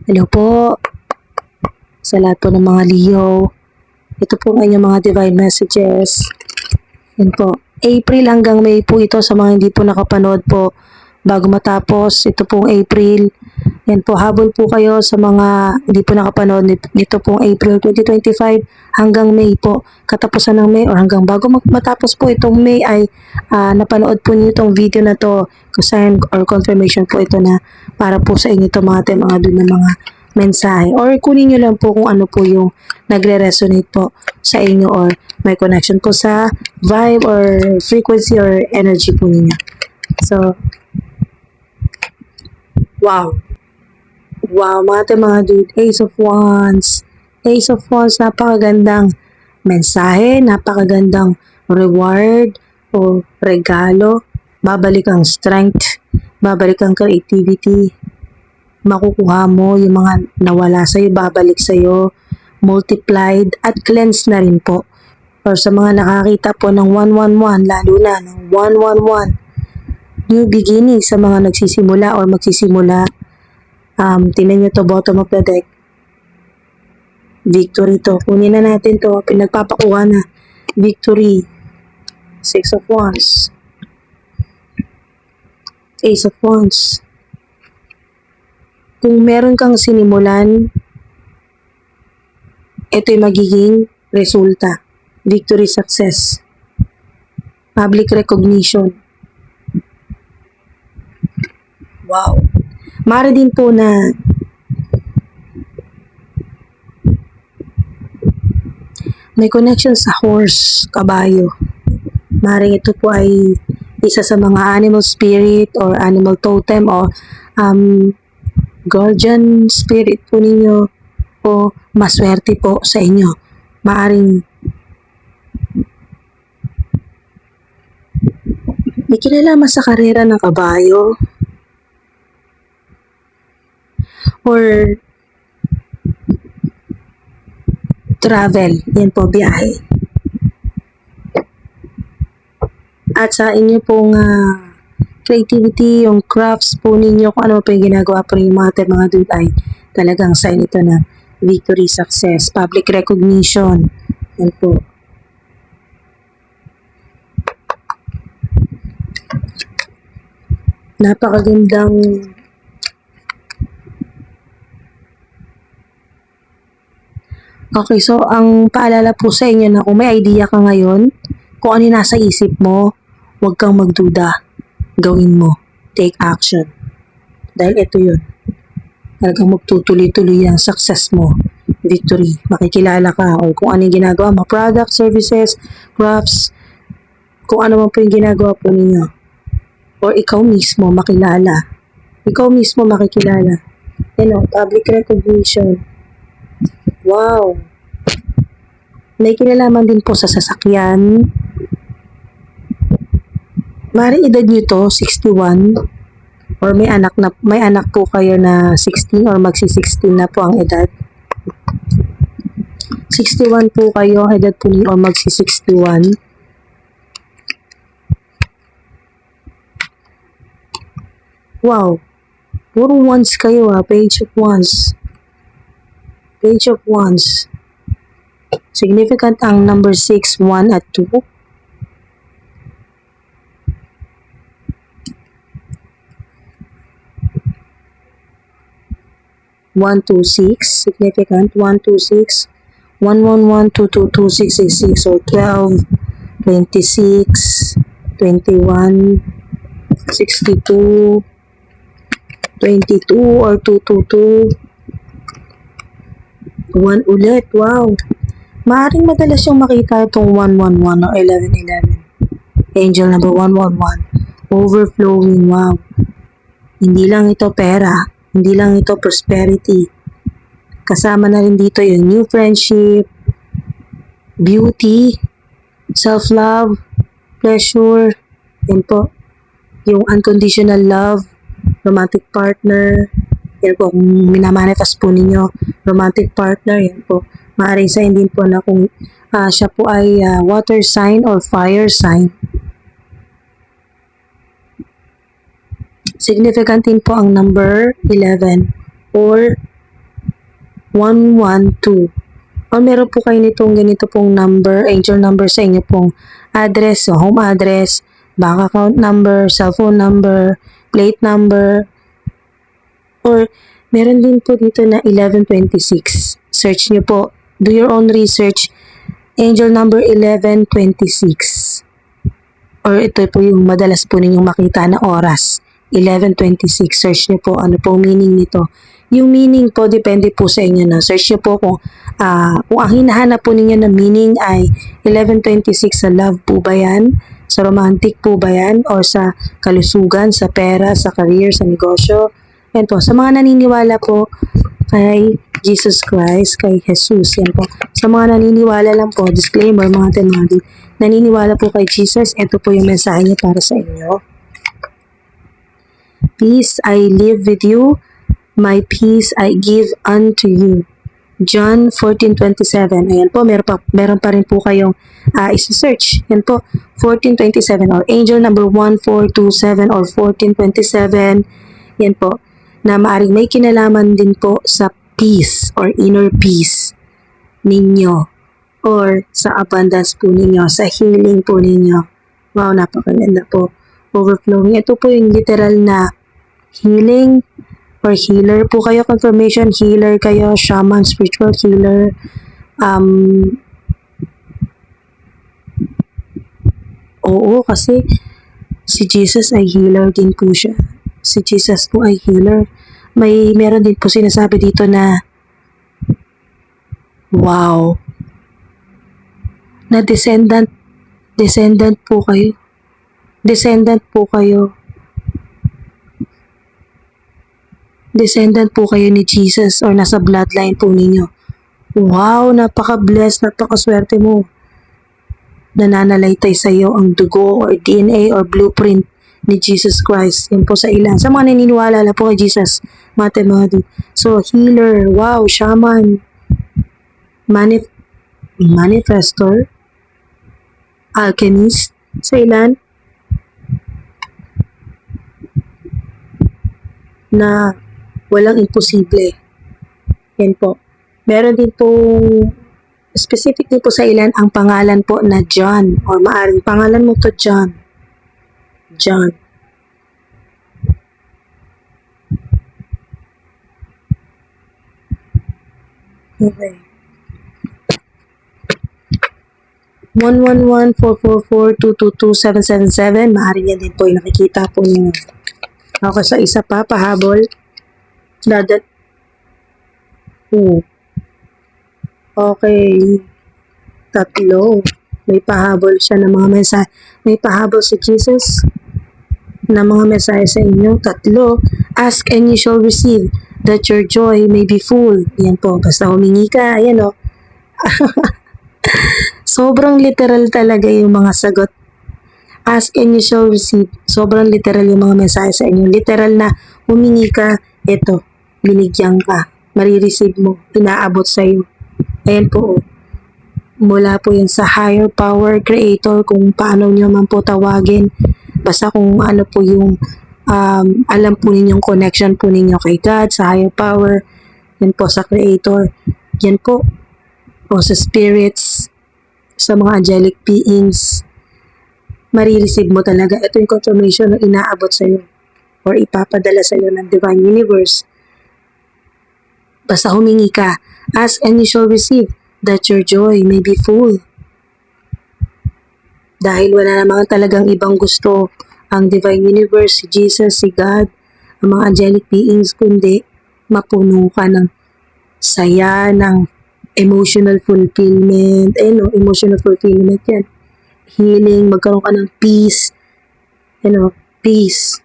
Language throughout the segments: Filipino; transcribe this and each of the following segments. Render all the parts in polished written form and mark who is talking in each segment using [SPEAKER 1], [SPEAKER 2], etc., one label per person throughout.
[SPEAKER 1] Hello po sa lahat po ng mga Leo. Ito po ang inyong mga divine messages. Yan po. April hanggang May po ito sa mga hindi po nakapanood po bago matapos. Ito pong April. Yan po, habol po kayo sa mga hindi po nakapanood nito pong April 2025 hanggang May po. Katapusan ng May or hanggang bago matapos po itong May ay napanood po niyo itong video na to. Sign or confirmation po ito na para po sa inyo ito mga doon na mga mensahe. Or kunin nyo lang po kung ano po yung nagre-resonate po sa inyo or may connection po sa vibe or frequency or energy po ninyo. So, wow. Wow, mga dude. Ace of Wands. Ace of Wands, napakagandang mensahe, napakagandang reward o regalo. Babalik ang strength, babalik ang creativity. Makukuha mo yung mga nawala sa'yo, babalik sa'yo, multiplied at cleansed na rin po. Or sa mga nakakita po ng 111, lalo na ng 111, new beginning sa mga nagsisimula or magsisimula. Tingnan nyo to, bottom of the deck. Victory to. Kunin na natin to. Pinagpapakuha na. Victory. Six of Wands. Ace of Wands. Kung meron kang sinimulan, ito'y magiging resulta. Victory, success. Public recognition. Wow. Mara din po na may connection sa horse, kabayo. Maring ito po ay isa sa mga animal spirit or animal totem o guardian spirit po ninyo o maswerte po sa inyo. Maaring may kinalaman sa karera ng kabayo or travel, yan po, biyahe. At sa inyo pong creativity, yung crafts po ninyo, kung ano po yung ginagawa po yung mga dude ay talagang sign ito na victory, success, public recognition. Yan po. Napakagandang okay, so ang paalala po sa inyo na kung may idea ka ngayon, kung ano yung nasa isip mo, huwag kang magduda. Gawin mo. Take action. Dahil ito yun. Talagang magtutuloy-tuloy ang success mo. Victory. Makikilala ka o kung ano yung ginagawa mo. Product, services, crafts, kung ano man po yung ginagawa po ninyo. Or ikaw mismo makilala. Ikaw mismo makikilala. Public recognition. Wow. May kinalaman din po sa sasakyan. Maring edad nyo to, 61. Or may anak po kayo na 16 or magsi-16 na po ang edad. 61 po kayo, edad po niyo or magsi-61. Wow. Puro ones kayo Page of Wands. Page of Wands. Significant ang number 6, 1 at 2. One, two, six, significant. 1, 2, 6, 1, 1, 1, 2, 2, 2, 6, 6, 6, so 12, 26, 21, 62, 22 or 222, 1 ulit. Wow. Maaring madalas yung makita itong 111 o 1111. Angel number 111. Overflowing. Wow. Hindi lang ito pera. Hindi lang ito prosperity. Kasama na rin dito yung new friendship, beauty, self-love, pleasure, yan po. Yung unconditional love, romantic partner, yan po, kung minamanifest po ninyo, romantic partner, yan po. Maaaring sign din po na kung siya po ay water sign or fire sign. Significant din po ang number 11 or 112. O meron po kayo nitong ganito pong number, angel number sa inyo pong address, so home address, bank account number, cellphone number, plate number, or meron din po dito na 1126. Search nyo po, do your own research, angel number 1126. Or ito po yung madalas po ninyong makita na oras, 1126. Search nyo po ano po meaning nito. Yung meaning po, depende po sa inyo na. Search nyo po kung ang hinahanap po ninyo na meaning ay 1126 sa love po ba yan? Sa romantic po ba yan? Or sa kalusugan, sa pera, sa career, sa negosyo? Yan po. Sa mga naniniwala po kay Jesus Christ, kay Jesus, yan po. Sa mga naniniwala lang po, disclaimer mga tenwadi, naniniwala po kay Jesus, ito po yung mensahe niya para sa inyo. Peace I live with you, my peace I give unto you. John 14:27. Ayan po, meron pa rin po kayong isi-search. Yan po, 14:27 or angel number 1427 or 14:27. Yan po, na maaring may kinalaman din po sa peace or inner peace ninyo or sa abundance po ninyo, sa healing po ninyo. Wow, napakaganda po. Overflowing. Ito po yung literal na healing or healer po kayo, confirmation healer kayo, shaman, spiritual healer, oo, kasi si Jesus ay healer din po siya. Si Jesus po ay healer. Meron din po sinasabi dito na wow, na descendant po kayo. Descendant po kayo ni Jesus or nasa bloodline po ninyo. Wow, napaka-blessed, napaka-swerte mo. Nananalaytay sa iyo ang dugo or DNA or blueprint ni Jesus Christ. Yan po sa ilan. Sa mga naniniwala na po kay Jesus, mathematics. So, healer, wow, shaman, manifestor, alchemist, sa ilan, na walang imposible. Yan po. Meron din pong specific din po sa ilan ang pangalan po na John or maaring pangalan mo to John. John. Okay. 111-444-222-777. Maaring yan din po yung nakikita po ninyo. Okay, sa isa pa, pahabol. Okay. 3. May pahabol siya ng mga mensahe. May pahabol si Jesus na mga mensahe sa inyo. 3. Ask and you shall receive, that your joy may be full. Yan po. Basta humingi ka. Ayan o. Sobrang literal talaga yung mga sagot. Ask and you shall receive. Sobrang literal yung mga mensahe sa inyo. Literal na humingi ka, eto, binigyan ka. Marireceive mo. Inaabot sa'yo. Ayan po. Mula po yan sa higher power, creator, kung paano nyo man po tawagin. Basta kung ano po yung alam po ninyong connection po ninyo kay God, sa higher power. Yan po sa creator. Yan po. O sa spirits, sa mga angelic beings. Marireceive mo talaga. Ito yung confirmation na inaabot sa'yo or ipapadala sa'yo ng divine universe. Basta humingi ka. Ask and you shall receive, that your joy may be full. Dahil wala namang talagang ibang gusto ang divine universe, si Jesus, si God, ang mga angelic beings, kundi mapuno ka ng saya, ng emotional fulfillment. Emotional fulfillment yan. Healing, magkaroon ka ng peace. Peace.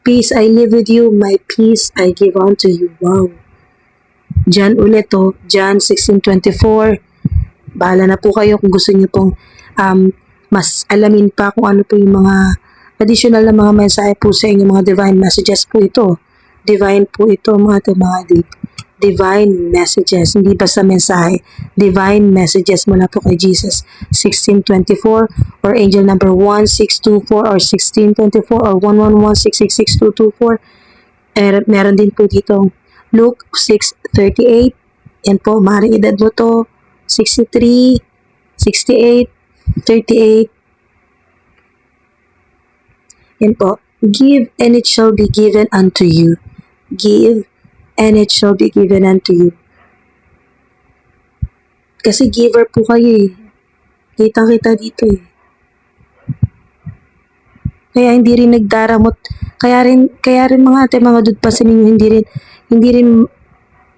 [SPEAKER 1] Peace I live with you, my peace I give unto you. Wow. John ulit John 16:24. Bahala na po kayo kung gusto niyo pong mas alamin pa kung ano po yung mga additional na mga mensahe po sa inyo, mga divine messages po ito. Divine po ito, mga divine messages, hindi basta mensahe. Divine messages mula po kay Jesus. 16:24 or angel number 1624 or 1624 or 111-666-224. Meron din po dito Luke 6:38, Yan po, maaaring edad mo to 63, 68, 38. Yan po, give and it shall be given unto you. Give and it shall be given unto you. Kasi giver po kayo eh. Kitang-kita dito eh. Kaya hindi rin nagdaramot. Kaya rin mga ate, mga dude pa sa ninyo,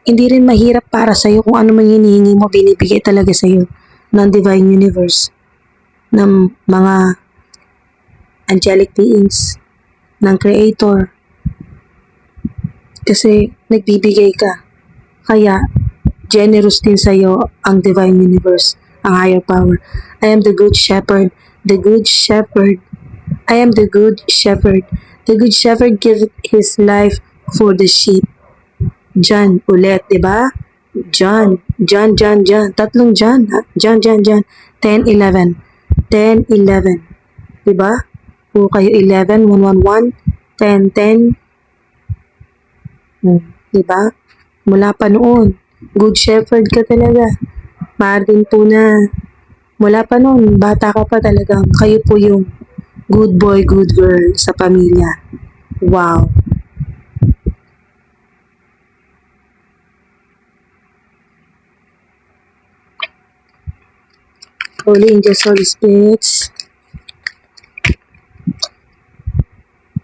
[SPEAKER 1] hindi rin mahirap para sa'yo kung ano man hinihingi mo, binibigay talaga sa'yo ng Divine Universe, ng mga angelic beings, ng Creator. Kasi nagbibigay ka. Kaya generous din sa'yo ang Divine Universe, ang higher power. I am the good shepherd. The good shepherd. I am the good shepherd. The good shepherd gives his life for the sheep. John ulit, di ba? John. Tatlong John. Ha? John. 10:11. 10:11. Di ba? Puro kayo 11, 111, 10. Di ba? Mula pa noon. Good shepherd ka talaga. Maaring po na mula pa noon, bata ka pa talagang kayo po yung good boy, good girl sa pamilya. Wow. Holy angels, Holy spirits.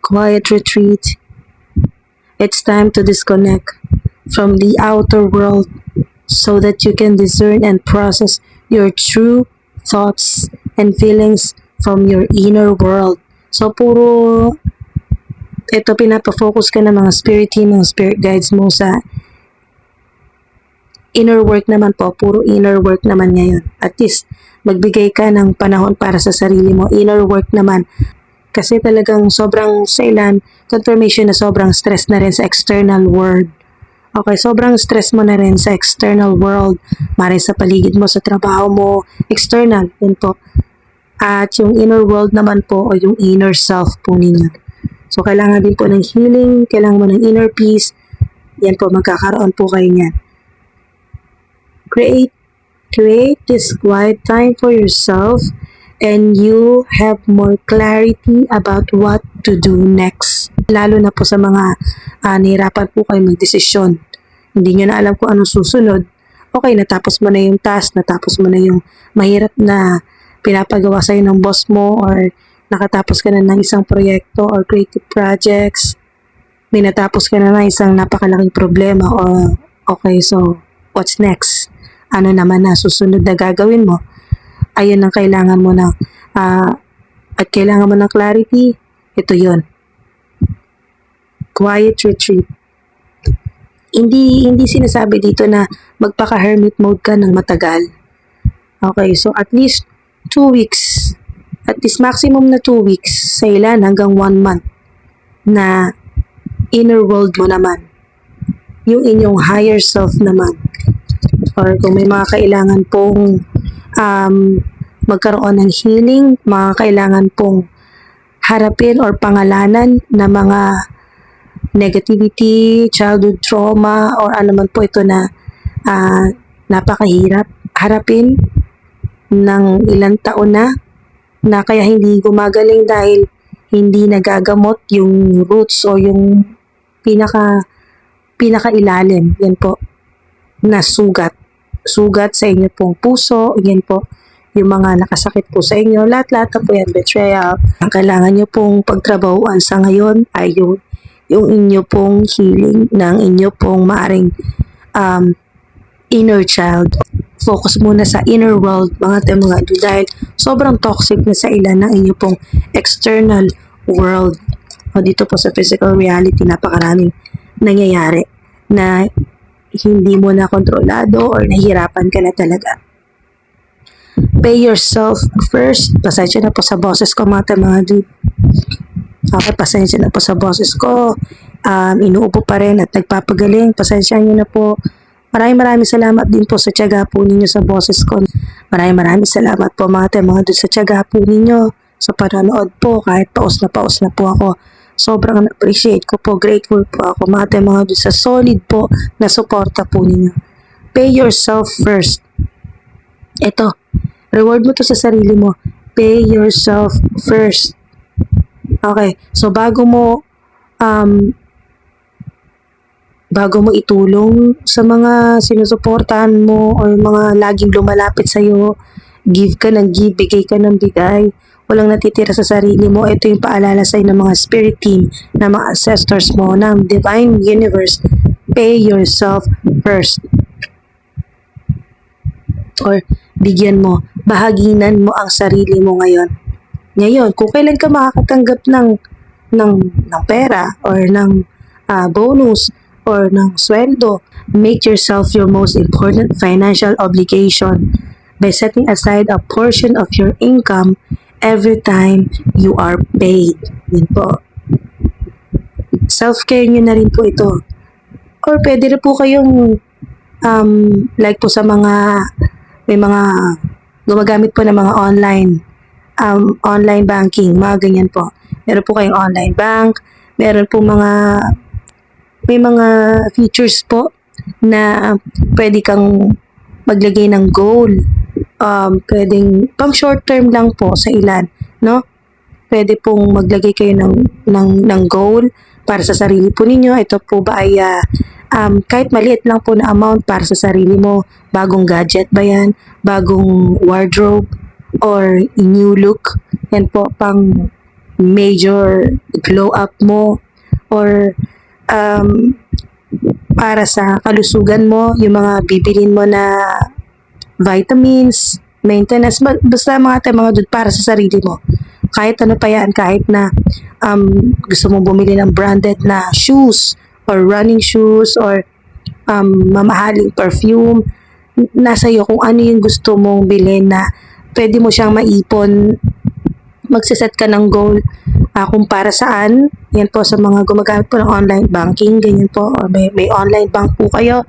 [SPEAKER 1] Quiet retreat. It's time to disconnect from the outer world so that you can discern and process your true thoughts and feelings from your inner world. So, puro ito pinapafocus ka ng mga spirit team, mga spirit guides mo sa inner work naman po. Puro inner work naman ngayon. At least, magbigay ka ng panahon para sa sarili mo. Inner work naman. Kasi talagang sobrang sa ilan, confirmation na sobrang stress na rin sa external world. Okay, sobrang stress mo na rin sa external world. Maring sa paligid mo, sa trabaho mo, external, yun po. At yung inner world naman po, o yung inner self po ninyo. So, kailangan din po ng healing, kailangan mo ng inner peace. Yan po, magkakaroon po kayo niyan. Create this quiet time for yourself and you have more clarity about what to do next. Lalo na po sa mga nahirapan po kayo magdesisyon. Hindi nyo na alam kung anong susunod. Okay, natapos mo na yung task, natapos mo na yung mahirap na pinapagawa sa'yo ng boss mo, or nakatapos ka na ng isang proyekto or creative projects. May natapos ka na ng isang napakalaking problema. Or okay, so what's next? Ano naman na susunod na gagawin mo? Ayun ang kailangan mo na at kailangan mo ng clarity. Ito yun. Quiet retreat. Hindi sinasabi dito na magpaka-hermit mode ka ng matagal. Okay, so at least 2 weeks. At least maximum na 2 weeks. Sa ilan hanggang 1 month na inner world mo naman. Yung inyong higher self naman. Or kung may mga kailangan pong magkaroon ng healing, mga kailangan pong harapin or pangalanan na mga negativity, childhood trauma, or ano man po ito na napakahirap harapin ng ilang taon na kaya hindi gumagaling dahil hindi nagagamot yung roots o yung pinaka-ilalim. Yan po, na sugat sa inyo pong puso. Yan po, yung mga nakasakit po sa inyo, lahat-lahat na po yan, betrayal. Ang kailangan nyo pong pagtrabahuan sa ngayon ay yung inyo pong healing ng inyo pong maaring inner child. Focus muna sa inner world, mga dahil sobrang toxic na sa ilan ng inyo pong external world. O dito po sa physical reality, napakaraming nangyayari na hindi mo na kontrolado or nahihirapan ka na talaga. Pay yourself first. Pasensya na po sa boses ko, mga dude. Okay, pasensya na po sa boses ko. Inuupo pa rin at nagpapagaling. Pasensya nyo na po. Maraming salamat din po sa tiyaga po ninyo sa boses ko. Maraming salamat po mga dude sa tiyaga po ninyo sa panonood po. Kahit paus na po ako. Sobrang appreciate ko po. Grateful po ako mga dude sa solid po na suporta po ninyo. Pay yourself first. Ito, reward mo to sa sarili mo. Pay yourself first. Okay, so bago mo itulong sa mga sinusuportahan mo or mga laging lumalapit sa'yo, give ka ng give, bigay ka ng bigay, walang natitira sa sarili mo. Ito yung paalala sa'yo ng mga spirit team, ng mga ancestors mo, ng divine universe. Pay yourself first. Or bigyan mo, bahaginan mo ang sarili mo ngayon. Ngayon, kung kailan ka makakatanggap ng pera or ng bonus or ng sweldo, make yourself your most important financial obligation by setting aside a portion of your income every time you are paid. Yun po. Self-care nyo na rin po ito. Or pwede rin po kayong like po sa may mga gumagamit po ng mga online banking, mga ganyan po. Meron po kayong online bank, meron po may mga features po na pwede kang maglagay ng goal. Pwedeng pang short term lang po sa ilan, no? Pwede pong maglagay kayo ng goal para sa sarili po ninyo. Ito po ba ay kahit maliit lang po na amount para sa sarili mo, bagong gadget ba yan, bagong wardrobe, or new look, yan po, pang major glow up mo, or para sa kalusugan mo, yung mga bibilin mo na vitamins, maintenance, basta mga doon para sa sarili mo. Kahit ano pa yan, kahit na gusto mo bumili ng branded na shoes, or running shoes, or mamahaling perfume, nasa iyo kung ano yung gusto mong bilhin na pwede mo siyang maipon. Magsiset ka ng goal kung para saan. Yan po sa mga gumagamit po ng online banking, ganyan po, or may online bank po kayo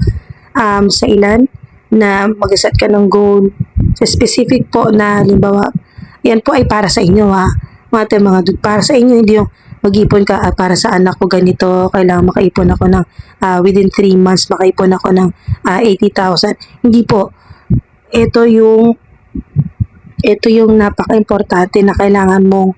[SPEAKER 1] sa ilan na mag-set ka ng goal sa specific po na halimbawa, yan po ay para sa inyo mga para sa inyo, hindi yung mag-ipon ka para sa anak ko ganito, kailangan makaipon ako ng within 3 months makaipon ako ng 80,000. Hindi po. Ito yung napaka-importante na kailangan mong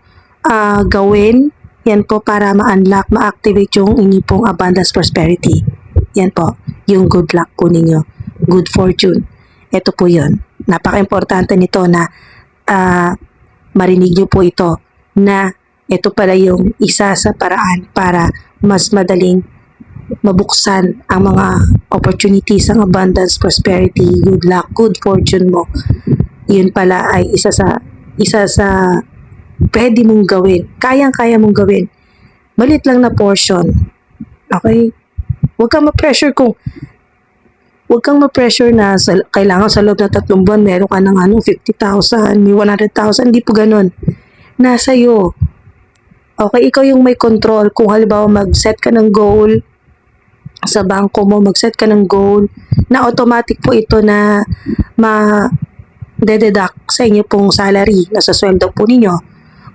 [SPEAKER 1] gawin. Yan po para ma-unlock, ma-activate yung inyong pong abundance prosperity. Yan po, yung good luck po ninyo, good fortune. Ito po yun. Napaka-importante nito na marinig nyo po ito na ito pala yung isa sa paraan para mas madaling mabuksan ang mga opportunities, ang abundance, prosperity, good luck, good fortune mo. Yun pala ay isa sa pwede mong gawin. Kayang-kaya mong gawin. Malit lang na portion. Okay? Huwag kang ma-pressure na kailangan sa loob ng 3 buwan meron ka ng 50,000, may 100,000. Hindi po ganun. Nasa iyo. Okay, ikaw yung may control. Kung halimbawa mag-set ka ng goal sa bangko mo, mag-set ka ng goal na automatic po ito na deduct sa inyo pong salary na sa sweldo po ninyo,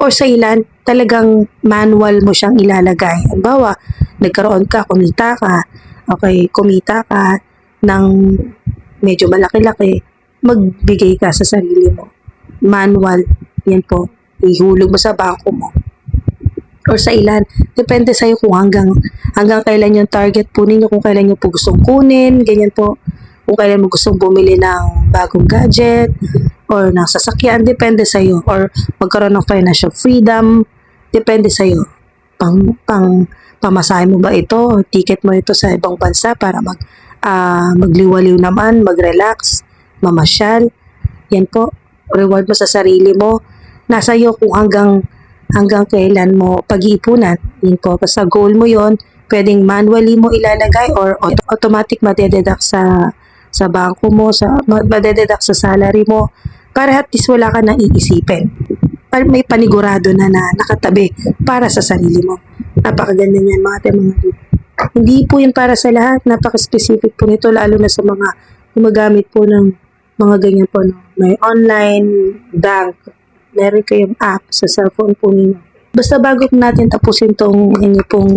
[SPEAKER 1] or sa ilan talagang manual mo siyang ilalagay. Halimbawa, kumita ka ng medyo malaki-laki, magbigay ka sa sarili mo. Manual, yan po, ihulog mo sa bangko mo. Or sa ilan, depende sa'yo kung hanggang kailan yung target po ninyo, kung kailan nyo po gustong kunin, ganyan po. Kung kailan mo gustong bumili ng bagong gadget or ng sasakyan, depende sa'yo. Or magkaroon ng financial freedom, depende sa'yo. Pamasahe mo ba ito o ticket mo ito sa ibang bansa para magliwaliw naman, mag-relax, mamasyal. Yan po, reward mo sa sarili mo. Nasa iyo kung hanggang kailan mo pag-iipunan. Yan po, basta goal mo yon, pwedeng manually mo ilalagay or automatic madededuct sa bangko mo, madededuct sa salary mo, para at least wala ka nang iisipin. May panigurado na nakatabi para sa sarili mo. Napakaganda niyan mga hindi po yun para sa lahat, napaka-specific po nito, lalo na sa mga gumagamit po ng mga ganyan po. No? May online bank, meron kayong app sa cellphone po ninyo. Basta bago natin tapusin tong inyo pong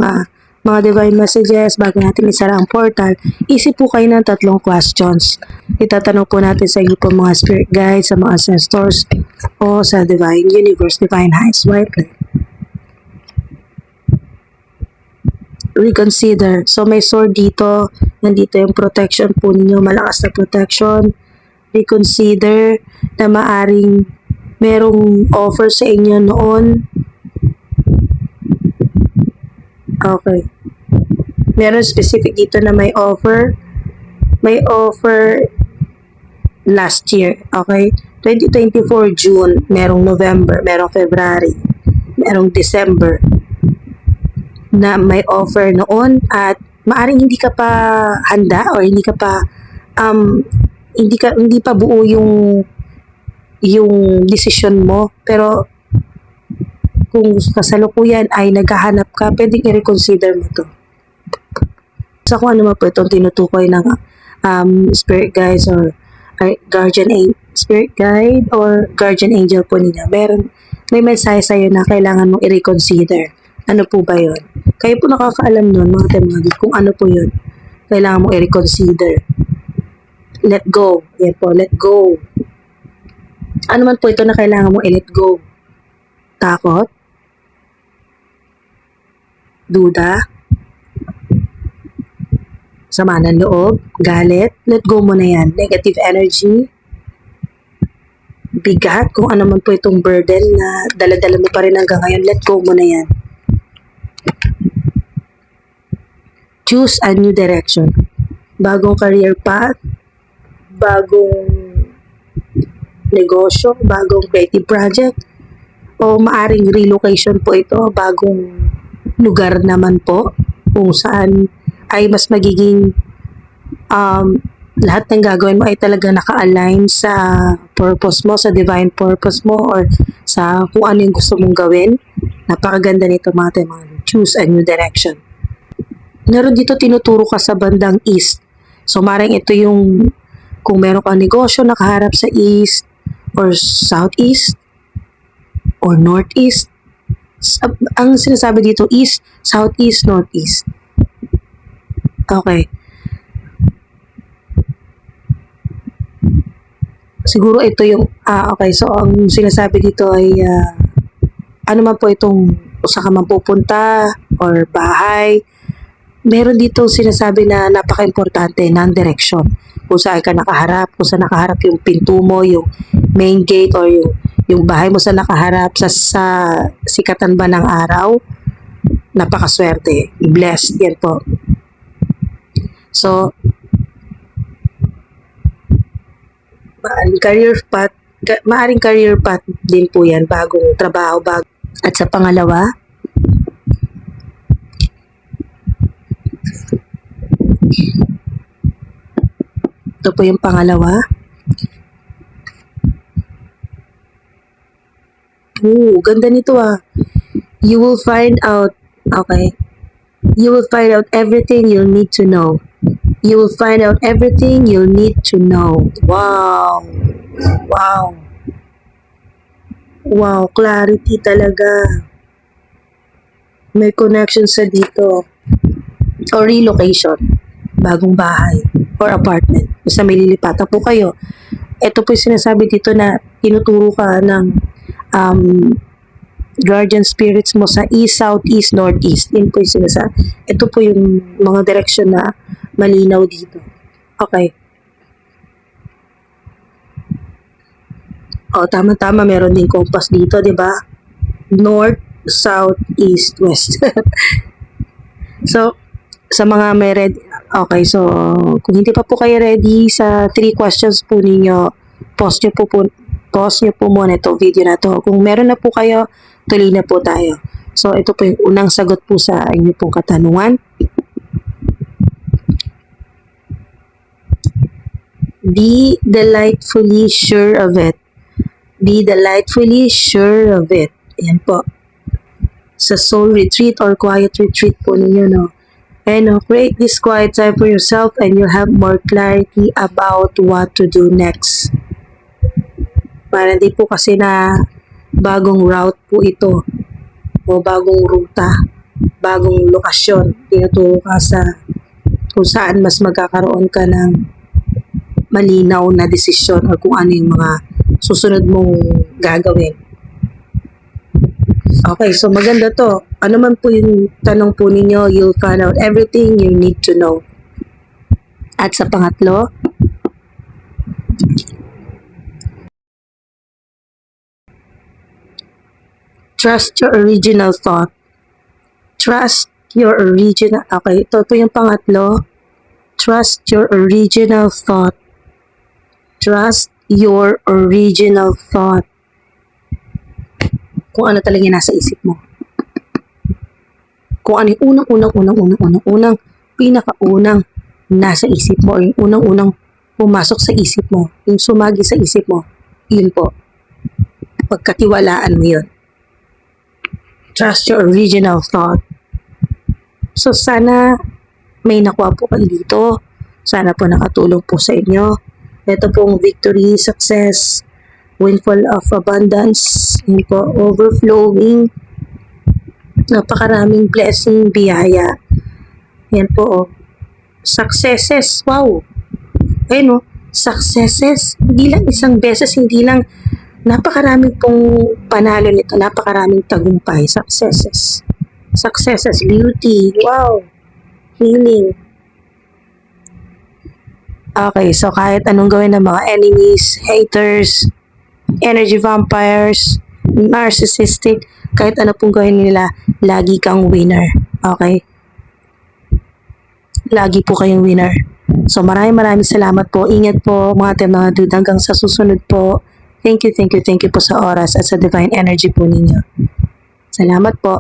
[SPEAKER 1] mga divine messages, bago natin isara ang portal, isip po kayo ng 3 questions. Itatanong po natin sa inyo po mga spirit guides, sa mga ancestors, o sa divine universe, divine highest white light. Reconsider. So may sword dito, nandito yung protection po ninyo, malakas na protection. Reconsider na maaring merong offer sa inyo noon. Okay. Meron specific dito na may offer. May offer last year. Okay? 2024 June, merong November, merong February, merong December na may offer noon at maaring hindi ka pa handa or hindi ka pa hindi pa buo yung desisyon mo, pero kung kasalukuyan ay naghahanap ka, pwedeng i-reconsider mo to. Sa kung ano man po itong tinutukoy ng spirit guides or spirit guide or guardian angel po nila. May mensahe sa'yo na kailangan mong i-reconsider. Ano po ba yun? Kayo po nakakaalam nun, mga temagid, kung ano po yun. Kailangan mong i-reconsider. Let go. Yan po, let go. Ano man po ito na kailangan mong i-let go? Takot? Duda? Sama ng loob? Galit? Let go mo na yan. Negative energy? Bigat? Kung ano man po itong burden na dala-dala mo pa rin hanggang ngayon, let go mo na yan. Choose a new direction. Bagong career path, bagong negosyo, bagong creative project, o maaring relocation po ito, bagong lugar naman po kung saan ay mas magiging lahat ng gagawin mo ay talaga naka-align sa purpose mo, sa divine purpose mo, or sa kung ano yung gusto mong gawin. Napakaganda nito mga temang. Choose a new direction. Meron dito tinuturo ka sa bandang east. So maring ito yung kung meron kang negosyo nakaharap sa east or southeast or northeast. Ang sinasabi dito east, southeast, northeast. Okay. Siguro ito yung okay, so ang sinasabi dito ay ano man po itong saan ka man pupunta or bahay. Meron dito sinasabi na napaka-importante ng direction. Kung saan ka nakaharap, kung saan nakaharap yung pinto mo, yung main gate, or yung bahay mo sa nakaharap sa sikatan ba ng araw. Napakaswerte. Blessed. Yan po. So, maaring career path din po yan, bagong trabaho, At sa pangalawa, ito po yung pangalawa. Ganda nito You will find out, okay, you will find out everything you'll need to know. You will find out everything you'll need to know. Wow. Wow. Wow, clarity talaga. May connection sa dito. O relocation. Bagong bahay or apartment. Basta may lilipatan po kayo. Ito po yung sinasabi dito na tinuturo ka ng guardian spirits mo sa east, southeast, northeast. Yun po yung sinasabi. Ito po yung mga direction na malinaw dito. Okay. Tama-tama. Meron din compass dito, di ba? North, south, east, west. So, sa mga may ready, okay, so kung hindi pa po kayo ready sa 3 questions po ninyo, pause nyo po muna ito video na to. Kung meron na po kayo, tuloy na po tayo. So ito po yung unang sagot po sa inyo pong katanungan. Be delightfully sure of it. Be delightfully sure of it. Ayan po. Sa soul retreat or quiet retreat po ninyo, no? And create this quiet time for yourself and you'll have more clarity about what to do next. Para di po kasi na bagong route po ito o bagong ruta bagong lokasyon. Tinuturo ka sa kung saan mas magkakaroon ka ng malinaw na desisyon o kung ano yung mga susunod mong gagawin. Okay, so maganda to. Ano man po yung tanong po ninyo, you'll find out everything you need to know. At sa pangatlo, trust your original thought. Trust your original... Okay, ito po yung pangatlo. Trust your original thought. Trust your original thought. Kung ano talaga yung nasa isip mo. Kung ano yung unang pinakaunang nasa isip mo, or yung unang pumasok sa isip mo, yung sumagi sa isip mo, yun po. Pagkatiwalaan mo yun. Trust your original thought. So sana may nakuha po kayo dito. Sana po nakatulong po sa inyo. Ito pong victory, success, windfall of abundance, yun po, overflowing, napakaraming blessing, biyaya. Yan po, oh. Successes, wow. Ayun, oh, successes. Hindi lang isang beses, hindi lang, napakaraming pong panalo nito, napakaraming tagumpay, successes. Successes, beauty, wow, healing. Okay, so kahit anong gawin ng mga enemies, haters, energy vampires, narcissistic, kahit ano pong gawin nila, lagi kang winner. Okay? Lagi po kayong winner. So maraming salamat po. Ingat po mga dude, hanggang sa susunod po. Thank you po sa oras at sa divine energy po ninyo. Salamat po.